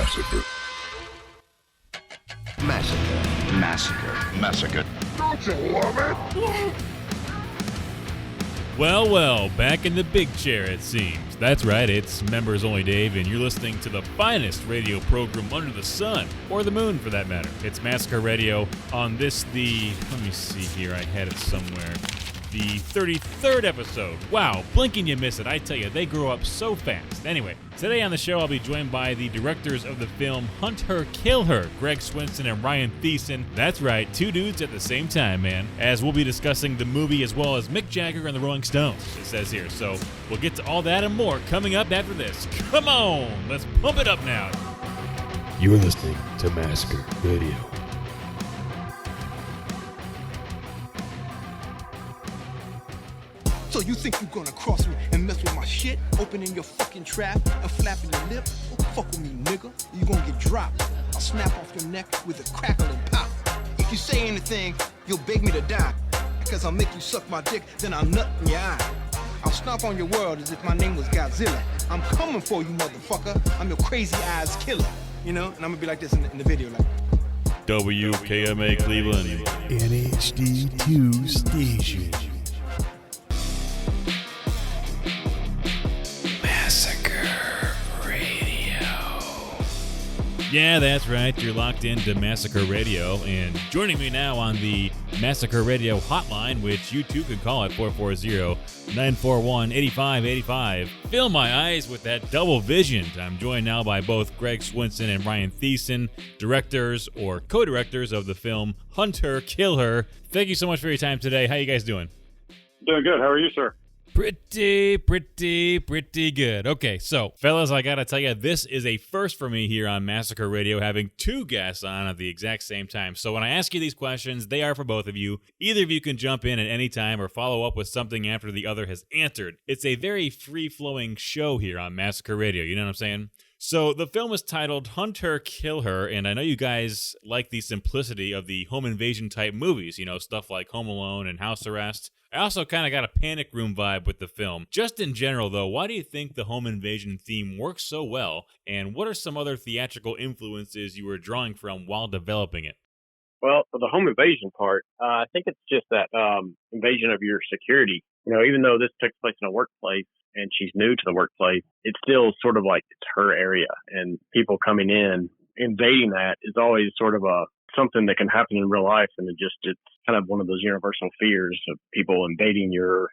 Massacre. Massacre. Massacre. Massacre. Don't you love it? Yeah. Well, back in the big chair it seems. That's right, it's Membersonly Dave, and you're listening to the finest radio program under the sun, or the moon for that matter. It's Massacre Radio on let me see here, I had it somewhere. The 33rd episode. Wow, blinking you miss it. I tell you, they grow up so fast. Anyway, today on the show, I'll be joined by the directors of the film Hunt Her, Kill Her, Greg Swinson and Ryan Thiessen. That's right, two dudes at the same time, man. As we'll be discussing the movie as well as Mick Jagger and the Rolling Stones, it says here. So we'll get to all that and more coming up after this. Come on, let's pump it up now. You're listening to Massacre Radio. So you think you're gonna cross me and mess with my shit? Opening your fucking trap and flapping your lip? Don't fuck with me, nigga. You gonna get dropped. I'll snap off your neck with a crackle and pop. If you say anything, you'll beg me to die. Because I'll make you suck my dick, then I'll nut in your eye. I'll stomp on your world as if my name was Godzilla. I'm coming for you, motherfucker. I'm your crazy eyes killer. You know, and I'm gonna be like this in the video, like. WKMA Cleveland. An HD2 Station. Yeah, that's right. You're locked into Massacre Radio, and joining me now on the Massacre Radio Hotline, which you too can call at 440-941-8585. Fill my eyes with that double vision. I'm joined now by both Greg Swinson and Ryan Thiessen, directors or co-directors of the film Hunt Her, Kill Her. Thank you so much for your time today. How you guys doing? Doing good. How are you, sir? Pretty good. Okay, so, fellas, I gotta tell you, this is a first for me here on Massacre Radio, having two guests on at the exact same time. So when I ask you these questions, they are for both of you. Either of you can jump in at any time or follow up with something after the other has answered. It's a very free-flowing show here on Massacre Radio, you know what I'm saying? So the film is titled Hunt Her, Kill Her, and I know you guys like the simplicity of the home invasion type movies, you know, stuff like Home Alone and House Arrest. I also kind of got a Panic Room vibe with the film. Just in general, though, why do you think the home invasion theme works so well, and what are some other theatrical influences you were drawing from while developing it? Well, for the home invasion part, I think it's just that invasion of your security. You know, even though this takes place in a workplace and she's new to the workplace, it's still sort of like it's her area, and people coming in, invading that is always sort of something that can happen in real life, and it's kind of one of those universal fears of people invading your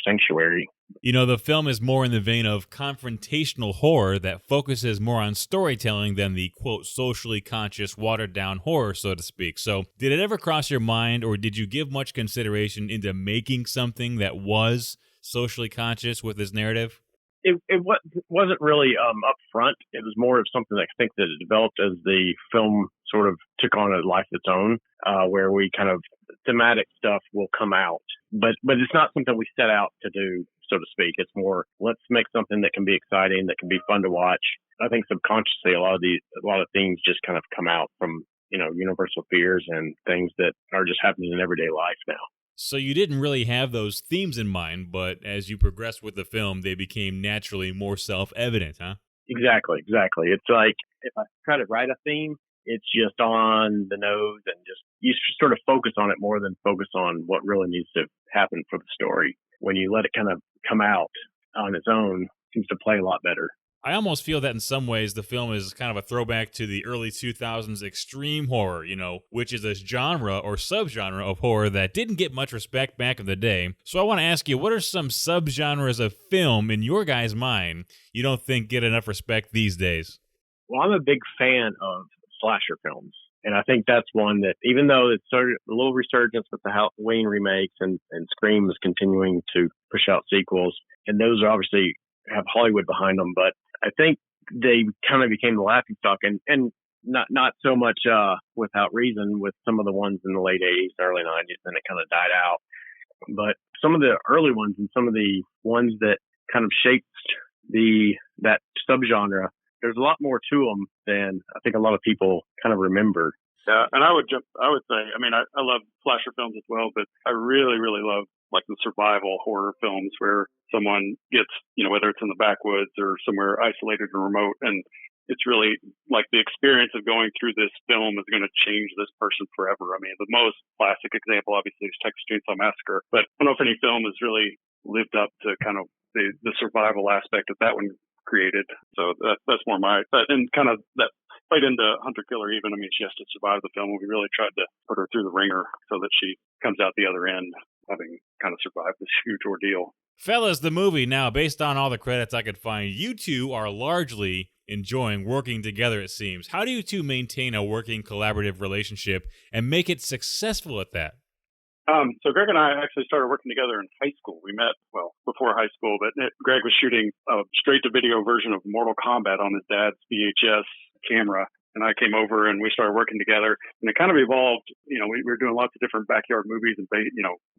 sanctuary. You know, the film is more in the vein of confrontational horror that focuses more on storytelling than the, quote, socially conscious, watered-down horror, so to speak. So, did it ever cross your mind, or did you give much consideration into making something that was socially conscious with this narrative? It wasn't really up front. It was more of something that I think that it developed as the film sort of took on a life of its own, where we kind of thematic stuff will come out. But it's not something we set out to do, so to speak. It's more, let's make something that can be exciting, that can be fun to watch. I think subconsciously a lot of themes just kind of come out from, you know, universal fears and things that are just happening in everyday life now. So you didn't really have those themes in mind, but as you progressed with the film, they became naturally more self-evident, huh? Exactly. It's like if I try to write a theme, it's just on the nose, and just you sort of focus on it more than focus on what really needs to happen for the story. When you let it kind of come out on its own, it seems to play a lot better. I almost feel that in some ways the film is kind of a throwback to the early 2000s extreme horror, you know, which is a genre or subgenre of horror that didn't get much respect back in the day. So I want to ask you, what are some subgenres of film in your guys' mind you don't think get enough respect these days? Well, I'm a big fan of slasher films. And I think that's one that, even though it's sort of a little resurgence with the Halloween remakes and Scream is continuing to push out sequels, and those are obviously have Hollywood behind them, but I think they kind of became the laughingstock, and not so much without reason with some of the ones in the late 80s, early 90s, and it kind of died out. But some of the early ones and some of the ones that kind of shaped that subgenre, there's a lot more to them than I think a lot of people kind of remember. Yeah, and I would say, I mean, I love slasher films as well, but I really, really love like the survival horror films where someone gets, you know, whether it's in the backwoods or somewhere isolated and remote, and it's really like the experience of going through this film is going to change this person forever. I mean, the most classic example, obviously, is Texas Chainsaw Massacre, but I don't know if any film has really lived up to kind of the survival aspect of that one created. So that's more and kind of that played into Hunter Killer even. I mean, she has to survive the film. We really tried to put her through the ringer so that she comes out the other end having kind of survived this huge ordeal. Fellas, the movie now, based on all the credits I could find, you two are largely enjoying working together, it seems. How do you two maintain a working collaborative relationship and make it successful at that? So Greg and I actually started working together in high school. We met, well, before high school, but Greg was shooting a straight-to-video version of Mortal Kombat on his dad's VHS camera. And I came over and we started working together, and it kind of evolved. You know, we were doing lots of different backyard movies and,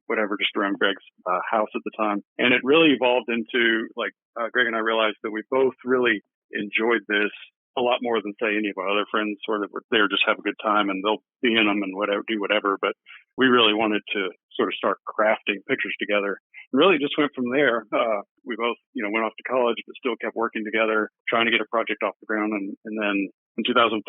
whatever, just around Greg's house at the time. And it really evolved into Greg and I realized that we both really enjoyed this a lot more than say any of our other friends sort of were there just have a good time and they'll be in them and do whatever. But we really wanted to sort of start crafting pictures together. And really just went from there. We both, went off to college, but still kept working together, trying to get a project off the ground. And then in 2005,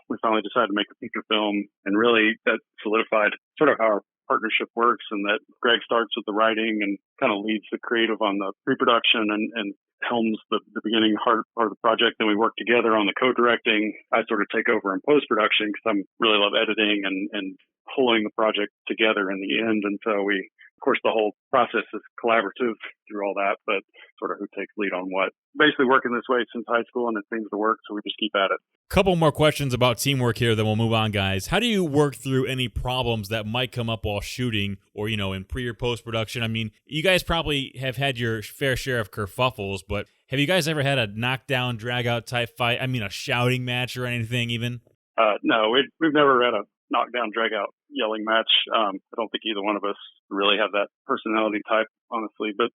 we finally decided to make a feature film, and really that solidified sort of how our partnership works, and that Greg starts with the writing and kind of leads the creative on the pre-production and helms the beginning part of the project. Then we work together on the co-directing. I sort of take over in post-production because I really love editing and pulling the project together in the end. And so of course, the whole process is collaborative through all that, but sort of who takes lead on what. Basically working this way since high school, and it seems to work, so we just keep at it. Couple more questions about teamwork here, then we'll move on, guys. How do you work through any problems that might come up while shooting or, in pre or post-production? I mean, you guys probably have had your fair share of kerfuffles, but have you guys ever had a knockdown, drag-out type fight? I mean, a shouting match or anything even? No, we've never had a knockdown, drag-out yelling match. I don't think either one of us really have that personality type, honestly. But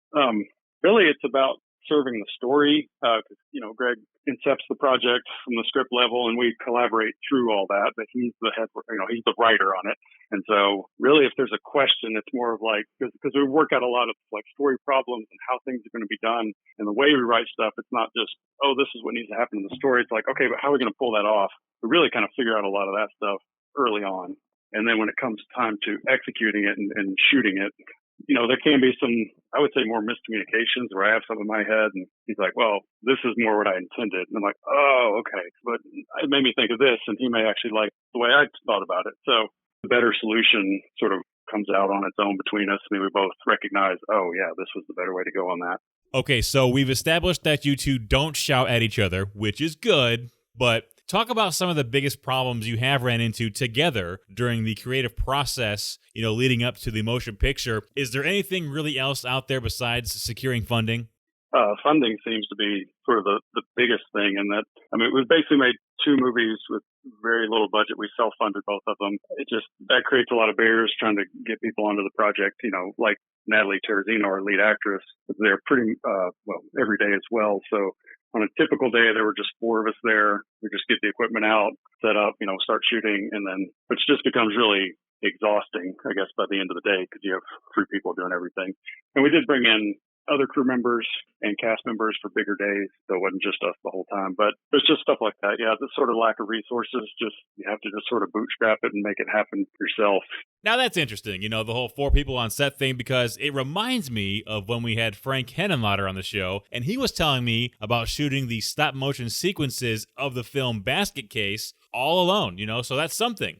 really, it's about serving the story. Because Greg incepts the project from the script level, and we collaborate through all that. But he's the head, he's the writer on it. And so, really, if there's a question, it's more of because we work out a lot of story problems and how things are going to be done, and the way we write stuff. It's not just this is what needs to happen in the story. It's okay, but how are we going to pull that off? We really kind of figure out a lot of that stuff early on. And then when it comes time to executing it and shooting it, there can be some, I would say, more miscommunications where I have something in my head and he's like, well, this is more what I intended. And I'm like, oh, okay. But it made me think of this, and he may actually like the way I thought about it. So the better solution sort of comes out on its own between us. I mean, we both recognize, oh, yeah, this was the better way to go on that. Okay, so we've established that you two don't shout at each other, which is good, but talk about some of the biggest problems you have ran into together during the creative process, leading up to the motion picture. Is there anything really else out there besides securing funding? Funding seems to be sort of the biggest thing. And we basically made two movies with very little budget. We self-funded both of them. That creates a lot of barriers trying to get people onto the project, like Natalie Terrazino, our lead actress. They're pretty, every day as well. So on a typical day, there were just four of us there. We just get the equipment out, set up, start shooting, and then, which just becomes really exhausting, I guess, by the end of the day, because you have three people doing everything. And we did bring in other crew members and cast members for bigger days, so it wasn't just us the whole time. But there's just stuff like that. Yeah, this sort of lack of resources, you have to just sort of bootstrap it and make it happen yourself. Now that's interesting, the whole 4 people on set thing, because it reminds me of when we had Frank Henenlotter on the show, and he was telling me about shooting the stop motion sequences of the film Basket Case all alone, so that's something.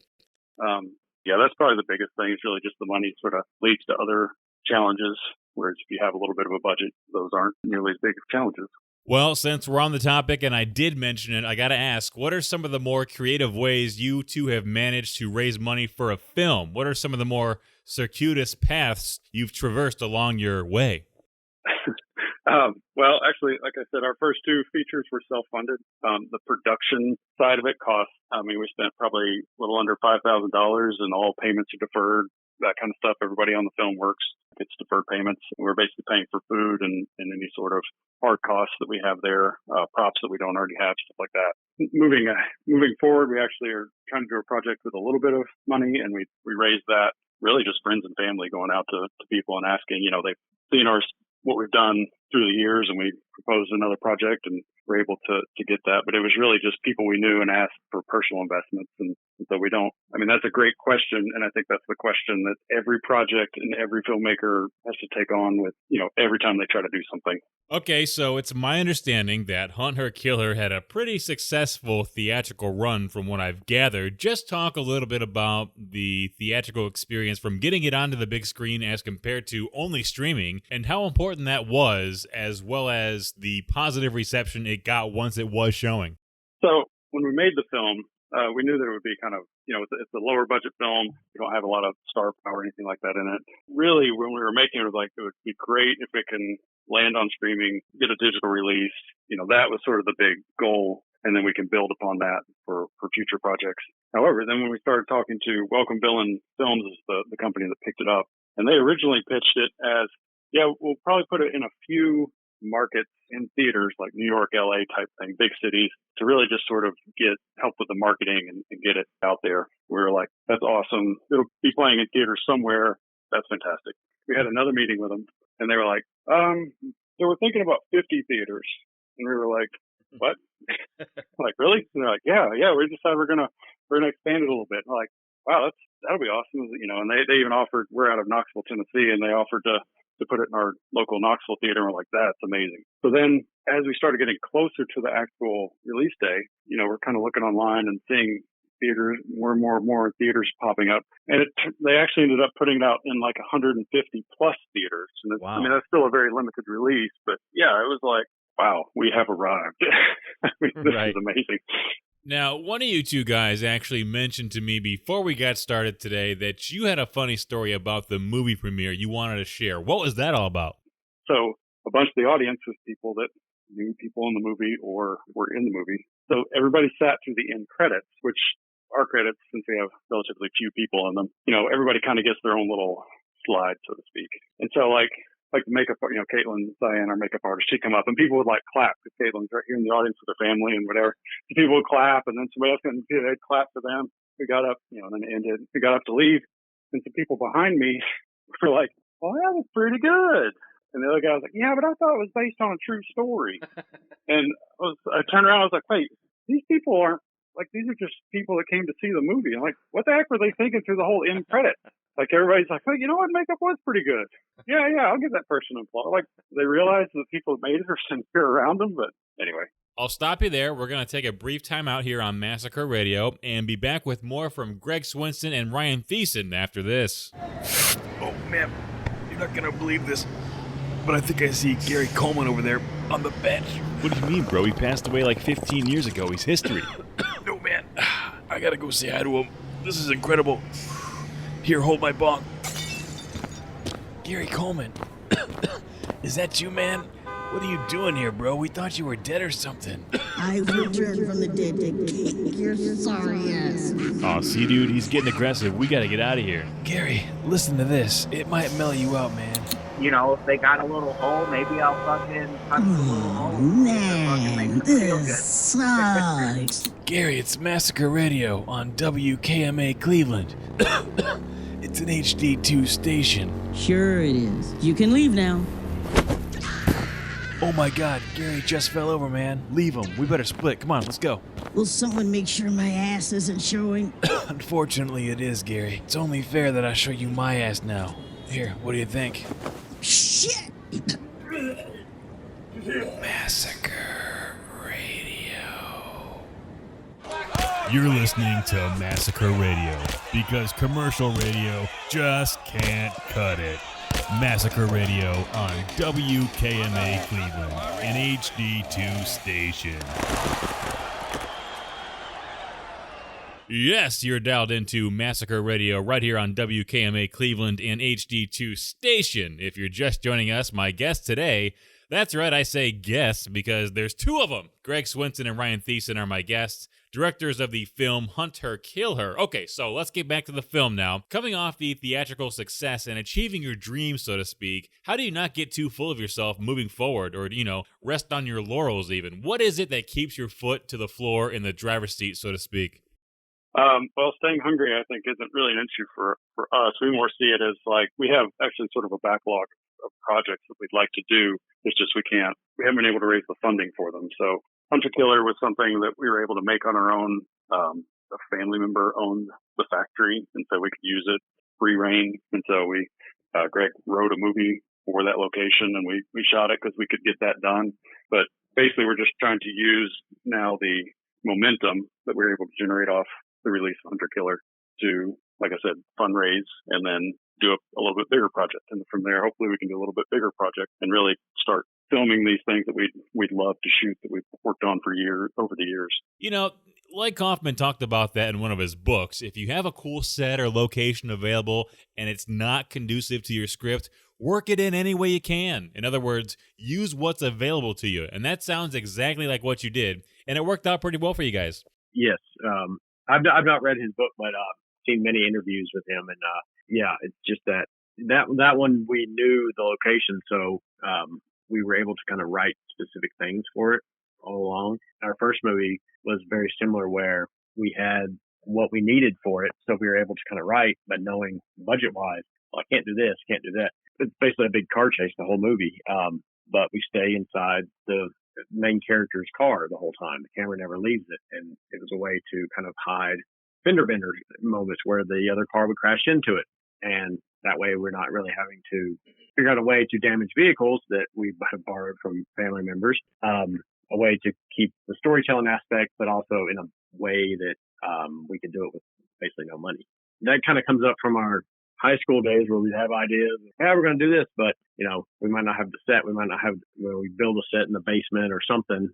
Yeah, that's probably the biggest thing. It's really just the money sort of leads to other challenges. Whereas if you have a little bit of a budget, those aren't nearly as big of challenges. Well, since we're on the topic and I did mention it, I got to ask, what are some of the more creative ways you two have managed to raise money for a film? What are some of the more circuitous paths you've traversed along your way? Well, actually, like I said, our first 2 features were self-funded. The production side of it cost, we spent probably a little under $5,000, and all payments are deferred. That kind of stuff. Everybody on the film works. It's deferred payments. We're basically paying for food and any sort of hard costs that we have there, props that we don't already have, stuff like that. Moving forward, we actually are trying to do a project with a little bit of money, and we raised that really just friends and family going out to people and asking, they've seen what we've done through the years, and we proposed another project and were able to get that. But it was really just people we knew and asked for personal investments. And so we don't, I mean, that's a great question. And I think that's the question that every project and every filmmaker has to take on with, every time they try to do something. Okay, so it's my understanding that Hunt Her, Kill Her had a pretty successful theatrical run from what I've gathered. Just talk a little bit about the theatrical experience from getting it onto the big screen as compared to only streaming, and how important that was, as well as the positive reception it got once it was showing. So when we made the film, we knew that it would be kind of, it's a lower budget film. We don't have a lot of star power or anything like that in it. Really, when we were making it, it was like, it would be great if it can land on streaming, get a digital release. That was sort of the big goal. And then we can build upon that for future projects. However, then when we started talking to Welcome Villain Films, is the company that picked it up, and they originally pitched it as, we'll probably put it in a few markets in theaters like New York, LA type thing, big cities, to really just sort of get help with the marketing and get it out there. We were like, that's awesome. It'll be playing in theaters somewhere. That's fantastic. We had another meeting with them, and they were like, they were thinking about 50 theaters. And we were like, what? Like, really? And they're like, yeah, we decided we're gonna expand it a little bit. And we're like, wow, that'll be awesome. And they even offered, we're out of Knoxville, Tennessee, and they offered to put it in our local Knoxville theater. And we're like, that's amazing. So then as we started getting closer to the actual release day, we're kind of looking online and seeing theaters, more and more theaters popping up. And they actually ended up putting it out in like 150 plus theaters. And wow. I mean, that's still a very limited release, but yeah, it was like, wow, we have arrived. I mean, this is amazing. Now, one of you two guys actually mentioned to me before we got started today that you had a funny story about the movie premiere you wanted to share. What was that all about? So a bunch of the audience was people that knew people in the movie or were in the movie. So everybody sat through the end credits, which our credits, since we have relatively few people in them, everybody kind of gets their own little slide, so to speak. And so like the makeup, Caitlin, Diane, our makeup artist, she'd come up and people would like clap because Caitlin's right here in the audience with her family and whatever. So people would clap and then somebody else they'd clap for them. We got up, and then it ended. We got up to leave, and some people behind me were like, well, that was pretty good. And the other guy was like, yeah, but I thought it was based on a true story. And I turned around, I was like, wait, these people aren't, like, these are just people that came to see the movie. I'm like, what the heck were they thinking through the whole end credit? Like, everybody's like, oh, you know what, makeup was pretty good. Yeah, I'll give that person applause. Like, they realized the people that made it are sincere around them, but anyway. I'll stop you there. We're going to take a brief time out here on Massacre Radio and be back with more from Greg Swinson and Ryan Thiessen after this. Oh, man, you're not going to believe this, but I think I see Gary Coleman over there on the bench. What do you mean, bro? He passed away like 15 years ago. He's history. No, man. I gotta go say hi to him. This is incredible. Here, hold my bong. Gary Coleman. Is that you, man? What are you doing here, bro? We thought you were dead or something. I returned from the dead to kick your sorry ass. Aw, see, dude, he's getting aggressive. We gotta get out of here. Gary, listen to this. It might mellow you out, man. If they got a little hole, maybe I'll fucking punch the little hole. Man, this sucks. Gary, it's Massacre Radio on WKMA Cleveland. It's an HD2 station. Sure it is. You can leave now. Oh my god, Gary just fell over, man. Leave him. We better split. Come on, let's go. Will someone make sure my ass isn't showing? Unfortunately, it is, Gary. It's only fair that I show you my ass now. Here, what do you think? Shit! Massacre Radio. You're listening to Massacre Radio because commercial radio just can't cut it. Massacre Radio on WKMA Cleveland, an HD2 station. Yes, you're dialed into Massacre Radio right here on WKMA Cleveland and HD2 Station. If you're just joining us, my guest today, that's right, I say guests because there's two of them. Greg Swinson and Ryan Thiessen are my guests, directors of the film Hunt Her, Kill Her. Okay, so let's get back to the film now. Coming off the theatrical success and achieving your dreams, so to speak, how do you not get too full of yourself moving forward or, rest on your laurels even? What is it that keeps your foot to the floor in the driver's seat, so to speak? Well, staying hungry, I think, isn't really an issue for us. We more see it as like we have actually sort of a backlog projects that we'd like to do. It's just we haven't been able to raise the funding for them. So Hunter Killer was something that we were able to make on our own. A family member owned the factory, and so we could use it free reign. And so Greg wrote a movie for that location, and we shot it because we could get that done. But basically, we're just trying to use now the momentum that we're able to generate off the release of Hunter Killer to, like I said, fundraise and then do a little bit bigger project. And from there, hopefully we can do a little bit bigger project and really start filming these things that we'd love to shoot that we've worked on for over the years. You know, like Kaufman talked about that in one of his books, if you have a cool set or location available and it's not conducive to your script, work it in any way you can. In other words, use what's available to you. And that sounds exactly like what you did. And it worked out pretty well for you guys. Yes. I've not read his book, but seen many interviews with him. And yeah, it's just that one we knew the location. So we were able to kind of write specific things for it all along. Our first movie was very similar where we had what we needed for it. So we were able to kind of write, but knowing budget wise, well, I can't do this, can't do that. It's basically a big car chase, the whole movie. But we stay inside the main character's car the whole time. The camera never leaves it. And it was a way to kind of hide fender bender moments where the other car would crash into it. And that way we're not really having to figure out a way to damage vehicles that we have borrowed from family members. A way to keep the storytelling aspect, but also in a way that we could do it with basically no money. That kind of comes up from our high school days where we'd have ideas. Yeah, we're going to do this, but we might not have the set. We might not have. We build a set in the basement or something.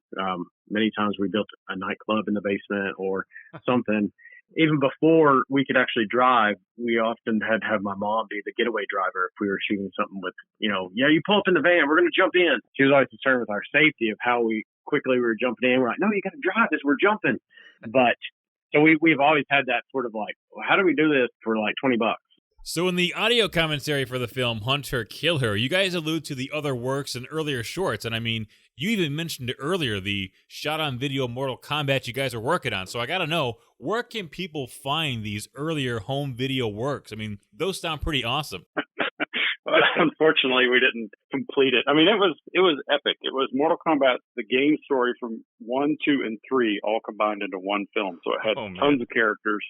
Many times we built a nightclub in the basement or something. Even before we could actually drive, we often had to have my mom be the getaway driver if we were shooting something with, yeah, you pull up in the van, we're going to jump in. She was always concerned with our safety of how quickly we were jumping in. We're like, no, you got to drive this. We're jumping. But so we've always had that sort of like, well, how do we do this for like $20? So in the audio commentary for the film Hunter Killer, you guys allude to the other works and earlier shorts. And I mean, you even mentioned earlier the shot-on-video Mortal Kombat you guys are working on. So I got to know, where can people find these earlier home video works? I mean, those sound pretty awesome. Well, unfortunately, we didn't complete it. I mean, it was epic. It was Mortal Kombat, the game story from 1, 2, and 3 all combined into one film. So it had tons of characters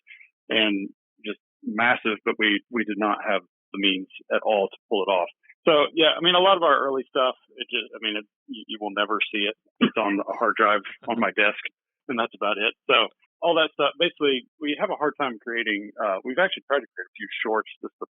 and just massive, but we did not have the means at all to pull it off. So yeah, I mean, a lot of our early stuff, you will never see it. It's on a hard drive on my desk, and that's about it. So all that stuff, basically, we have a hard time creating. We've actually tried to create a few shorts just to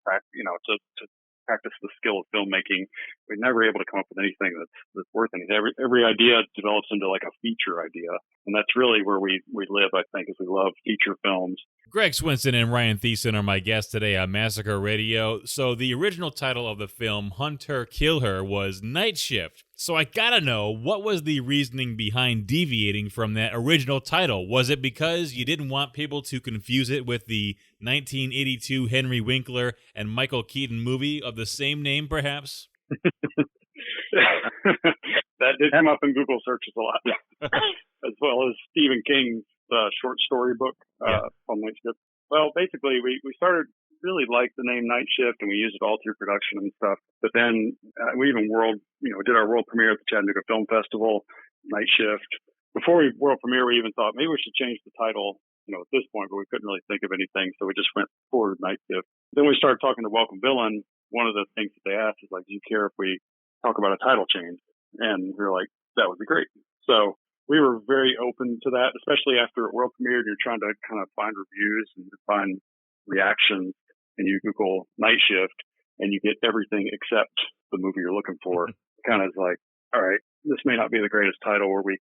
practice the skill of filmmaking. We're never able to come up with anything that's worth anything. Every idea develops into like a feature idea. And that's really where we live, I think, is we love feature films. Greg Swinson and Ryan Thiessen are my guests today on Massacre Radio. So the original title of the film, Hunter Killer, was Night Shift. So I gotta know, what was the reasoning behind deviating from that original title? Was it because you didn't want people to confuse it with the 1982 Henry Winkler and Michael Keaton movie of the same name, perhaps? That did come up in Google searches a lot, as well as Stephen King's short story book on Night Shift. Well, basically, we started really like the name Night Shift, and we used it all through production and stuff. But then we even did our world premiere at the Chattanooga Film Festival, Night Shift. Before we world premiere, we even thought maybe we should change the title, at this point, but we couldn't really think of anything, so we just went forward Night Shift. Then we started talking to Welcome Villain. One of the things that they asked is like, do you care if we talk about a title change? And we were like, that would be great. So we were very open to that, especially after it world premiered. You're trying to kind of find reviews and find reactions, and you Google Night Shift, and you get everything except the movie you're looking for. Kind of like, all right, this may not be the greatest title where we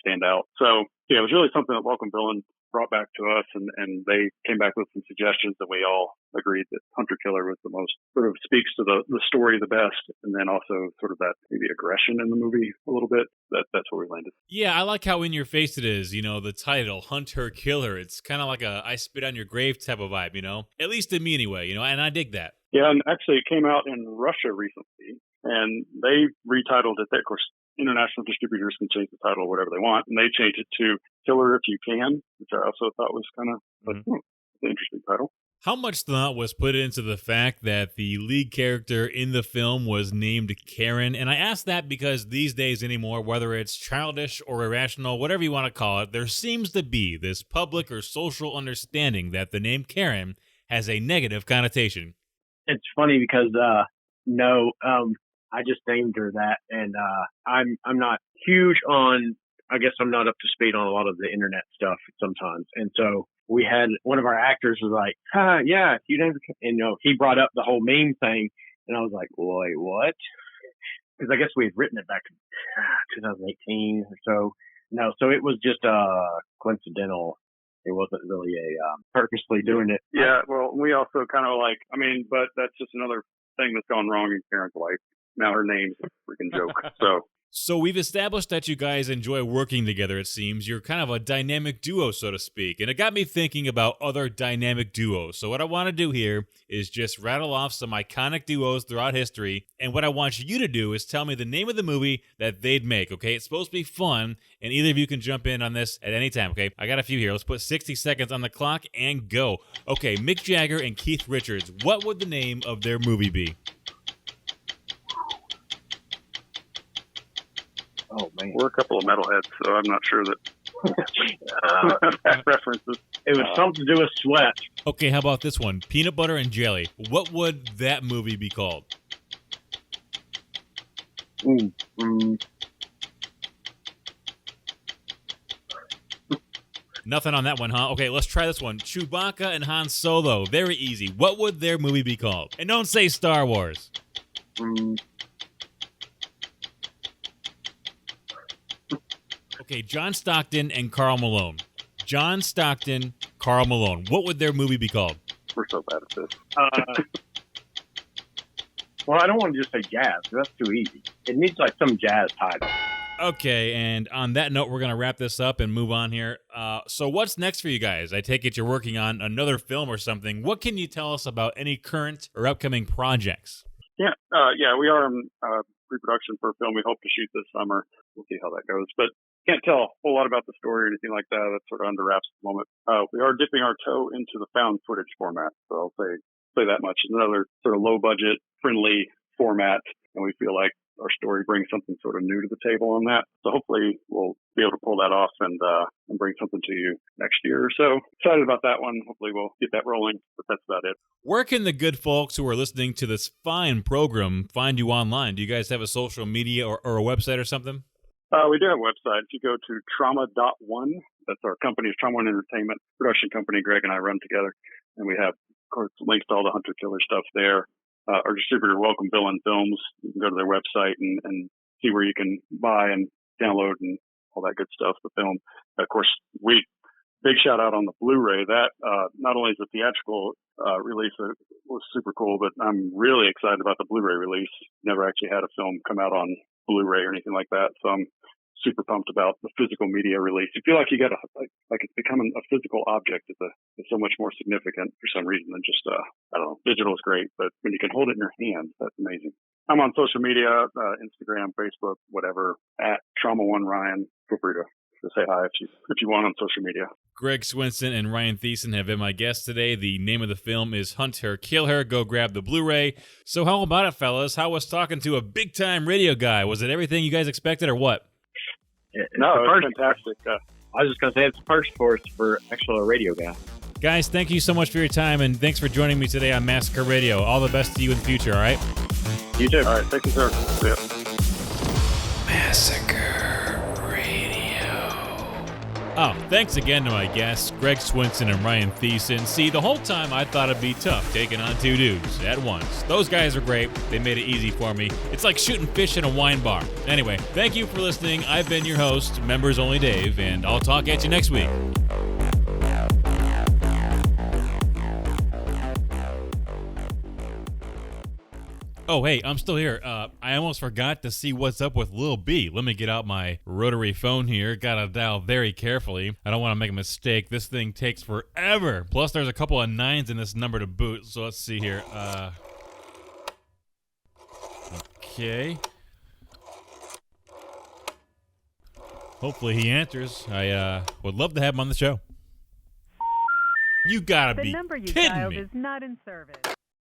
stand out. So yeah, it was really something that Welcome Villain brought back to us, and they came back with some suggestions, and we all agreed that Hunter Killer was the most sort of speaks to the story the best, and then also sort of that maybe aggression in the movie a little bit. That's where we landed. Yeah, I like how in your face it is, the title, Hunter Killer. It's kind of like a I spit on your grave type of vibe, at least to me anyway, and I dig that. Yeah, and actually it came out in Russia recently, and they retitled it. Of course, international distributors can change the title whatever they want, and they changed it to Killer If You Can, which I also thought was kind of an interesting title. How much thought was put into the fact that the lead character in the film was named Karen? And I ask that because these days anymore, whether it's childish or irrational, whatever you want to call it, there seems to be this public or social understanding that the name Karen has a negative connotation. It's funny because, I just named her that, and I'm not huge on, I guess I'm not up to speed on a lot of the internet stuff sometimes. And so we had one of our actors was like, yeah, you named her, and he brought up the whole meme thing, and I was like, wait, what? Because I guess we had written it back in 2018 or so. No, so it was just coincidental. It wasn't really a purposely doing it. Yeah, well, we also kind of but that's just another thing that's gone wrong in Karen's life. Now her name's a freaking joke. So we've established that you guys enjoy working together, it seems. You're kind of a dynamic duo, so to speak. And it got me thinking about other dynamic duos. So what I want to do here is just rattle off some iconic duos throughout history. And what I want you to do is tell me the name of the movie that they'd make, okay? It's supposed to be fun, and either of you can jump in on this at any time, okay? I got a few here. Let's put 60 seconds on the clock and go. Okay, Mick Jagger and Keith Richards. What would the name of their movie be? Oh, man. We're a couple of metalheads, so I'm not sure that that references. It was something to do with sweat. Okay, how about this one? Peanut Butter and Jelly. What would that movie be called? Nothing on that one, huh? Okay, let's try this one. Chewbacca and Han Solo. Very easy. What would their movie be called? And don't say Star Wars. Okay, John Stockton and Karl Malone. John Stockton, Karl Malone. What would their movie be called? We're so bad at this. Well, I don't want to just say jazz. That's too easy. It needs like some jazz title. Okay, and on that note, we're going to wrap this up and move on here. So what's next for you guys? I take it you're working on another film or something. What can you tell us about any current or upcoming projects? Yeah, we are in pre-production for a film we hope to shoot this summer. We'll see how that goes. But can't tell a whole lot about the story or anything like that. That's sort of under wraps at the moment. We are dipping our toe into the found footage format. So I'll say that much. It's another sort of low budget, friendly format. And we feel like our story brings something sort of new to the table on that. So hopefully we'll be able to pull that off and bring something to you next year or so. Excited about that one. Hopefully we'll get that rolling, but that's about it. Where can the good folks who are listening to this fine program find you online? Do you guys have a social media or a website or something? We do have a website. If you go to trauma.one, that's our company's Trauma One Entertainment production company Greg and I run together. And we have, of course, links to all the Hunter Killer stuff there. Our distributor, Welcome Villain Films, you can go to their website and see where you can buy and download and all that good stuff, the film. Of course, big shout out on the Blu-ray. That not only is the theatrical release was super cool, but I'm really excited about the Blu-ray release. Never actually had a film come out on Blu-ray or anything like that, so I'm super pumped about the physical media release. You feel like you got like it's becoming a physical object. It's so much more significant for some reason than just I don't know. Digital is great, but when you can hold it in your hand, that's amazing. I'm on social media, Instagram, Facebook, whatever, at Trauma One Ryan. Feel free to say hi if you want on social media. Greg Swinson and Ryan Thiessen have been my guests today. The name of the film is Hunt Her, Kill Her. Go grab the Blu-ray. So how about it, fellas? How was talking to a big-time radio guy? Was it everything you guys expected or what? No, it was fantastic. I was just going to say it's a first for us for actually a radio guy. Guys, thank you so much for your time, and thanks for joining me today on Massacre Radio. All the best to you in the future, all right? You too. All right, thank you, sir. See ya. Massacre Radio. Oh, thanks again to my guests, Greg Swinson and Ryan Thiessen. See, the whole time I thought it'd be tough taking on two dudes at once. Those guys are great. They made it easy for me. It's like shooting fish in a wine bar. Anyway, thank you for listening. I've been your host, Membersonly Dave, and I'll talk at you next week. Oh, hey, I'm still here. I almost forgot to see what's up with Lil B. Let me get out my rotary phone here. Gotta dial very carefully. I don't want to make a mistake. This thing takes forever. Plus, there's a couple of 9s in this number to boot. So let's see here. Okay. Hopefully he answers. I would love to have him on the show. You gotta The be number you kidding dialed me. is not in service.